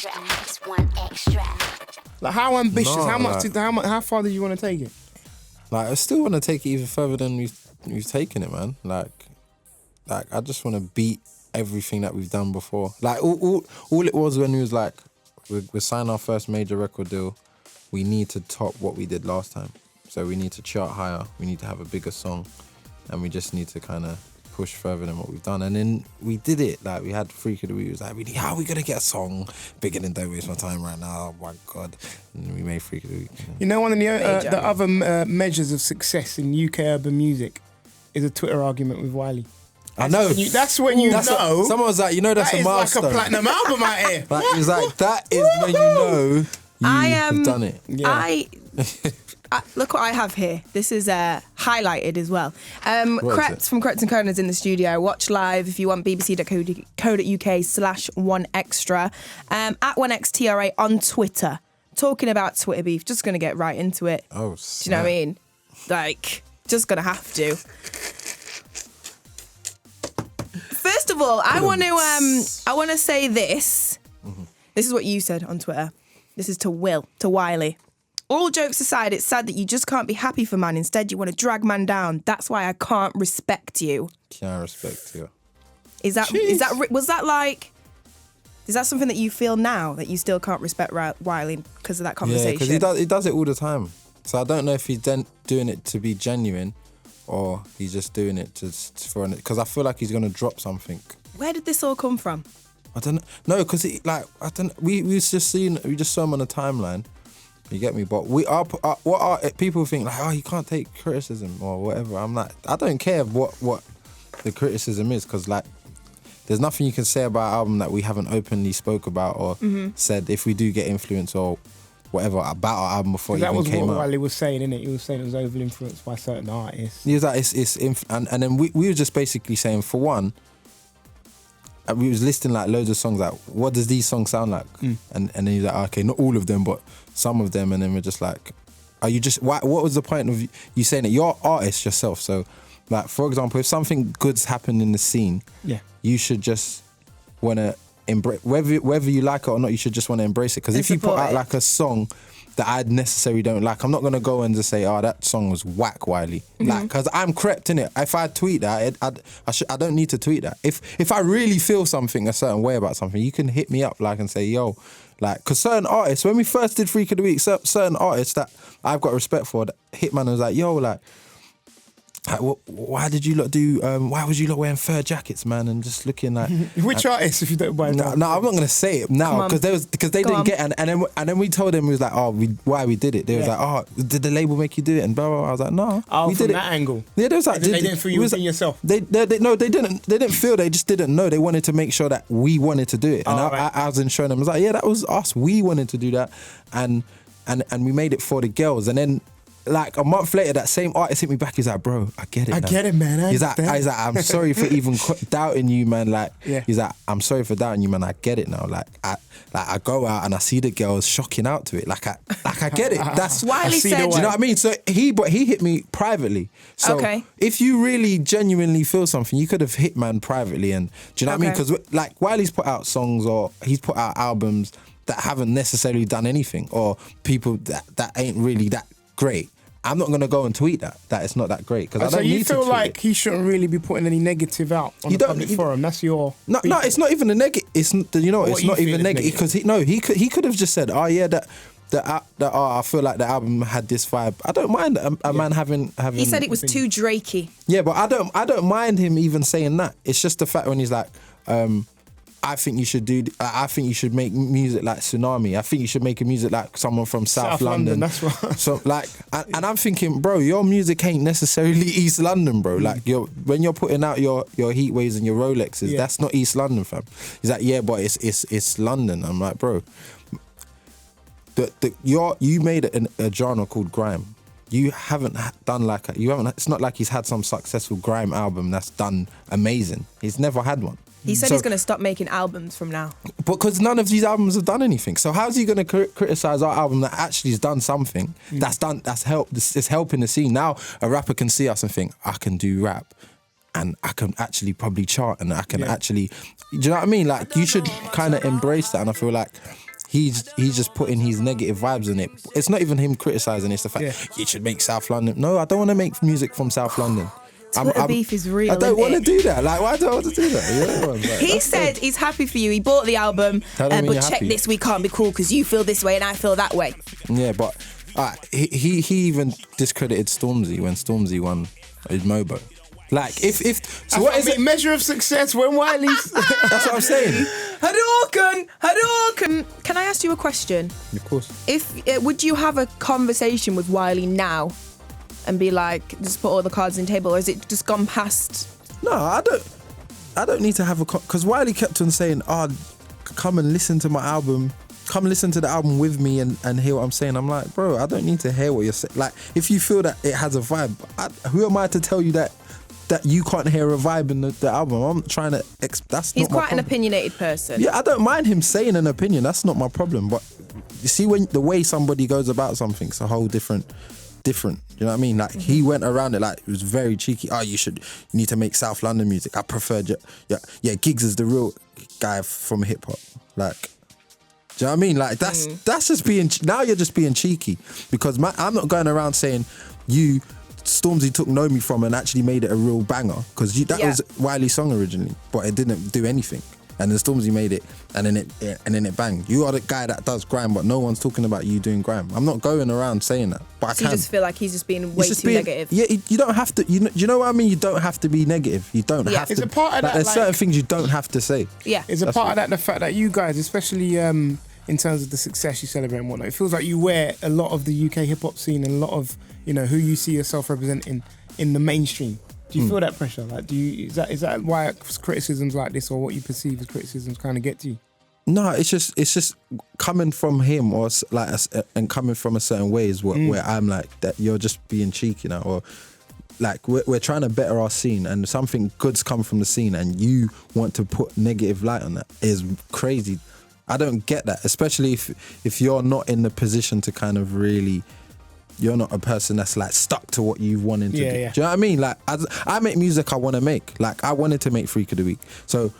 extra. It's one extra. Like, how ambitious? No, how far did you want to take it? Like, I still want to take it even further than we've taken it, man. Like I just want to beat everything that we've done before. Like, all it was when we was like, we signed our first major record deal, we need to top what we did last time. So we need to chart higher, we need to have a bigger song, and we just need to kind of push further than what we've done. And then we did it. Like, we had Freak of the Week. It was like, how are we going to get a song bigger than Don't Waste My Time right now? Oh my God. And we made Freak of the Week. You know, one of the other measures of success in UK urban music is a Twitter argument with Wiley. I know. That's when you know. Someone was like, that's a milestone. Like a platinum album out here. Like, it was like, that is when you know you've done it. Yeah. Look what I have here. This is highlighted as well. Krept from Krept Konan is in the studio. Watch live if you want, bbc.co.uk/1extra. At 1xtra on Twitter. Talking about Twitter beef. Just going to get right into it. Oh, do you know what I mean? Like, just going to have to. First of all, I want to say this. Mm-hmm. This is what you said on Twitter. This is to Wiley. All jokes aside, it's sad that you just can't be happy for man. Instead, you want to drag man down. That's why I can't respect you. Can't respect you. Is that something that you feel now, that you still can't respect Wiley because of that conversation? Yeah, because he does it all the time. So I don't know if he's doing it to be genuine or he's just doing it for an... Because I feel like he's going to drop something. Where did this all come from? I don't know. No, because we just saw him on the timeline. You get me? But people think like, oh, you can't take criticism or whatever. I'm like, I don't care what the criticism is, because like, there's nothing you can say about our album that we haven't openly spoke about or said if we do get influence or whatever about our album before it even came out. That was what Wiley was saying, innit? He was saying it was over influenced by certain artists. He was like, and then we were just basically saying, for one, we was listing like loads of songs, like what does these songs sound like? And then he's like, okay, not all of them, but some of them. And then we're just like, what was the point of you saying it? You're an artist yourself, so like, for example, if something good's happened in the scene, you should just want to embrace, whether you like it or not, you should just want to embrace it. Because if you put out like a song that I necessarily don't like, I'm not going to go and just say, oh, that song was whack, Wiley. Like, because I'm Krept in it. If I tweet that, I don't need to tweet that. If I really feel something a certain way about something, you can hit me up like and say, yo, like, because certain artists, when we first did Freak of the Week, certain artists that I've got respect for, that Hitman was like, yo, like why did you lot do? Why was you lot wearing fur jackets, man, and just looking like? Which artists, if you don't mind? No, I'm not gonna say it now because they didn't get it, and then we told them, it was like, oh, why we did it. They was like, oh, did the label make you do it? And blah blah. I was like, no, we did it. That angle. Yeah, they was like, they didn't feel you were yourself. They didn't. They didn't feel. They just didn't know. They wanted to make sure that we wanted to do it, and I was showing them. I was like, yeah, that was us. We wanted to do that, and we made it for the girls, and then. Like a month later, that same artist hit me back. He's like, bro, I get it. I get it, man. He's like, I'm sorry for even doubting you, man. Like, he's like, I'm sorry for doubting you, man. I get it now. Like I go out and I see the girls shocking out to it. Like I get it. That's Wiley said. Do you know what I mean? So he hit me privately. So if you really genuinely feel something, you could have hit man privately. And do you know what I mean? Because like Wiley's put out songs or he's put out albums that haven't necessarily done anything, or people that ain't really that great. I'm not going to go and tweet that it's not that great, because I don't need to tweet it. So you feel like he shouldn't really be putting any negative out on the public forum? That's your... No, it's not even a negative. It's not even negative, because he could have just said, oh yeah, I feel like the album had this vibe. I don't mind a man having. He said it was too Drakey. Yeah, but I don't mind him even saying that. It's just the fact when he's like, I think you should make music like Tsunami. I think you should make a music like someone from South London. That's right. So like, and I'm thinking, bro, your music ain't necessarily East London, bro. Like when you're putting out your Heat Waves and your Rolexes, that's not East London, fam. He's like, yeah, but it's London. I'm like, bro, you made a genre called grime. You haven't done it's not like he's had some successful grime album that's done amazing. He's never had one. He said he's going to stop making albums from now. Because none of these albums have done anything. So how's he going to criticise our album that actually has done something, that's helping the scene? Now a rapper can see us and think, I can do rap. and I can actually probably chart, and I can actually, do you know what I mean? Like, you should kind of embrace that. And I feel like he's just putting his negative vibes in it. It's not even him criticising, it's the fact you should make South London. No, I don't want to make music from South London. Twitter beef is real. I don't want to do that. Like, why do I want to do that? He said he's happy for you. He bought the album, but check this, we can't be cool because you feel this way and I feel that way. Yeah, but he even discredited Stormzy when Stormzy won his Mobo. Like, so what is it? Measure of success when Wiley's... That's what I'm saying. Hadouken! Can I ask you a question? Of course. Would you have a conversation with Wiley now and be like, just put all the cards on the table, or is it just gone past? No, I don't need to have because Wiley kept on saying, come and listen to my album. Come listen to the album with me and hear what I'm saying. I'm like, bro, I don't need to hear what you're saying. Like, if you feel that it has a vibe, who am I to tell you that you can't hear a vibe in the album? I'm trying to... He's quite an opinionated person. Yeah, I don't mind him saying an opinion. That's not my problem. But you see, when the way somebody goes about something, it's a whole different. You know what I mean? Like, he went around it like it was very cheeky. You need to make South London music. I prefer... Yeah, Giggs is the real guy from hip hop. Like... Do you know what I mean? Like, that's just being... Now you're just being cheeky. Because I'm not going around saying Stormzy took Know Me From and actually made it a real banger. Because that was Wiley's song originally. But it didn't do anything. And then Stormzy made it and then it banged. You are the guy that does grime, but no one's talking about you doing grime. I'm not going around saying that. But so you just feel like he's just being way too negative? Yeah, you don't have to... You know what I mean? You don't have to be negative. You don't have to... Is it part of that, there's certain things you don't have to say. Yeah. Is a part of that the fact that you guys, especially... in terms of the success you celebrate and whatnot, it feels like you wear a lot of the UK hip hop scene and a lot of, who you see yourself representing in the mainstream. Do you feel that pressure? Like, is that why criticisms like this, or what you perceive as criticisms, kind of get to you? No, it's just coming from him, or like, and coming from a certain way is where I'm like, that you're just being cheeky now, or like we're trying to better our scene, and something good's come from the scene, and you want to put negative light on that is crazy. I don't get that, especially if you're not in the position to kind of really, you're not a person that's like stuck to what you wanted to do. Yeah. Do you know what I mean? Like, I make music I want to make. Like, I wanted to make Freak of the Week. So,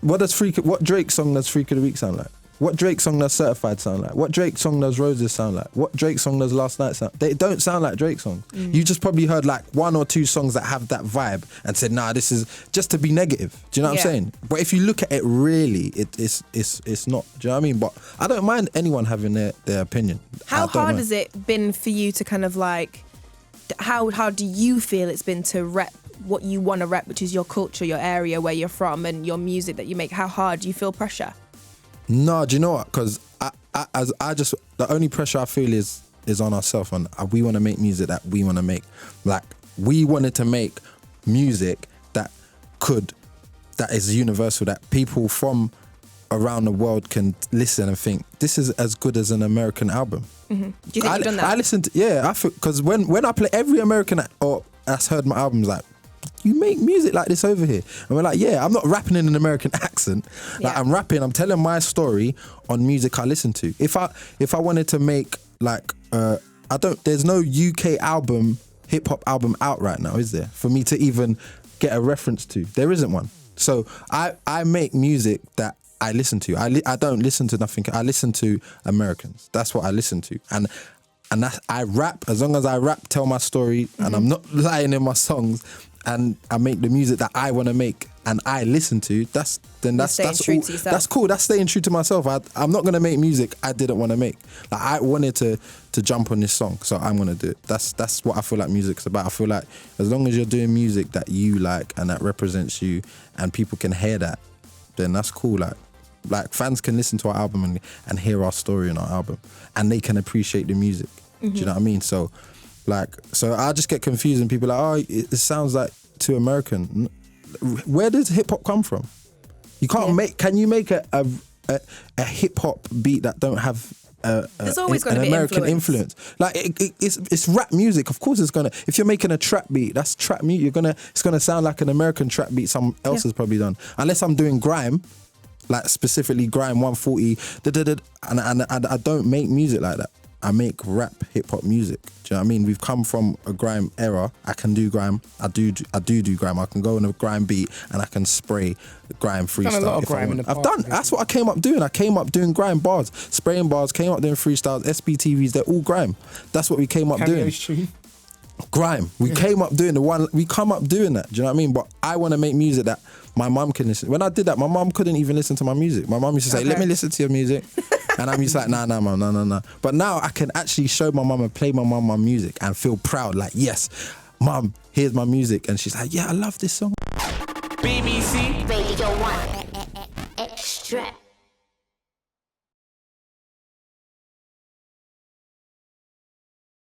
what Drake song does Freak of the Week sound like? What Drake song does Certified sound like? What Drake song does Roses sound like? What Drake song does Last Night sound? They don't sound like Drake songs. You just probably heard like one or two songs that have that vibe and said, nah, this is just to be negative. Do you know what I'm saying? But if you look at it really, it's not. Do you know what I mean? But I don't mind anyone having their opinion. How hard has it been for you to kind of like, how do you feel it's been to rep what you want to rep, which is your culture, your area, where you're from, and your music that you make? How hard do you feel pressure? No, do you know what? Because the only pressure I feel is on ourselves, and we want to make music that we want to make. Like, we wanted to make music that is universal, that people from around the world can listen and think, this is as good as an American album. Do you think you've done that? I listened to, I feel, because when I play, every American that's heard my albums like, you make music like this over here. And we're like, yeah, I'm not rapping in an American accent. Like, I'm telling my story on music I listen to. If I wanted to make like, there's no UK hip hop album out right now, is there? For me to even get a reference to. There isn't one. So I make music that I listen to. I don't listen to nothing. I listen to Americans. That's what I listen to. And that's, I rap, as long as I rap, tell my story, and I'm not lying in my songs, and I make the music that I want to make and I listen to, that's all. That's cool. That's staying true to myself. I'm not gonna make music I didn't want to make. Like, I wanted to jump on this song, so I'm gonna do it. That's what I feel like music's about. I feel like as long as you're doing music that you like and that represents you, and people can hear that, then that's cool. Like fans can listen to our album and hear our story in our album, and they can appreciate the music. Do you know what I mean? So I just get confused, and people are like, oh, it sounds like too American. Where does hip hop come from? You can't make. Can you make a hip hop beat that don't have There's always an American influence? Like, it's rap music. Of course, it's gonna. If you're making a trap beat, that's trap music. It's gonna sound like an American trap beat someone else has probably done. Unless I'm doing grime, like specifically grime 140, and I don't make music like that. I make rap hip hop music. Do you know what I mean? We've come from a grime era. I can do grime. I do grime. I can go on a grime beat and I can spray grime freestyle. Done a lot of if I grime in want. the I've past, done. That's what I came up doing. I came up doing grime bars, spraying bars. Came up doing freestyles, SBTVs. They're all grime. That's what we came up doing. Cameo's tune. Grime. We came up doing we come up doing that. Do you know what I mean? But I want to make music that my mum can listen. When I did that, my mum couldn't even listen to my music. My mum used to say, let me listen to your music. And I'm just like, nah, mum, no. But now I can actually show my mum and play my mum my music and feel proud. Like, yes, mum, here's my music. And she's like, yeah, I love this song. BBC Radio 1 Extra.